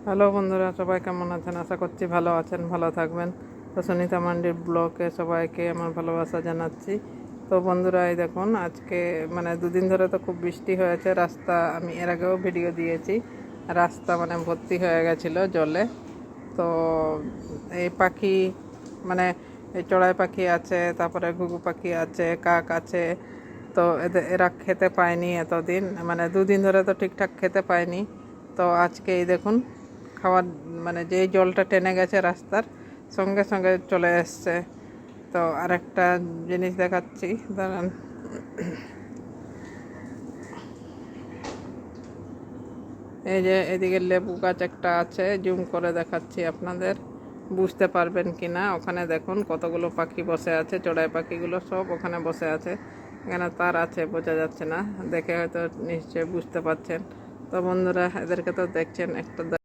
Hello বন্ধুরা, সবাই কেমন আছেন? আশা করছি ভালো আছেন, ভালো থাকবেন। তো সুনিতা মান্ডির ব্লগে সবাইকে আমার ভালোবাসা জানাচ্ছি। তো বন্ধুরা, এই দেখুন, আজকে মানে দুদিন ধরে তো খুব বৃষ্টি হয়েছে। রাস্তা, আমি এর আগেও ভিডিও দিয়েছি, রাস্তা মানে ভর্তি হয়ে গেছিলো জলে। তো এই পাখি মানে এই চড়াই পাখি আছে, তারপরে ঘুঘু পাখি আছে, কাক আছে। তো এরা খেতে পায়নি এতদিন, মানে দুদিন ধরে তো ঠিকঠাক খেতে পায়নি। তো আজকে এই দেখুন, খাওয়ার মানে যেই জলটা টেনে গেছে রাস্তার সঙ্গে সঙ্গে চলে এসছে। তো আরেকটা জিনিস দেখাচ্ছি, দাঁড়ান। এই যে এদিকে লেবু গাছ একটা আছে, জুম করে দেখাচ্ছি আপনাদের, বুঝতে পারবেন কি না। ওখানে দেখুন কতগুলো পাখি বসে আছে, চড়াই পাখিগুলো সব ওখানে বসে আছে। এখানে তার আছে, বোঝা যাচ্ছে না, দেখে হয়তো নিশ্চয়ই বুঝতে পারছেন। তো বন্ধুরা, এদেরকে তো দেখছেন, একটা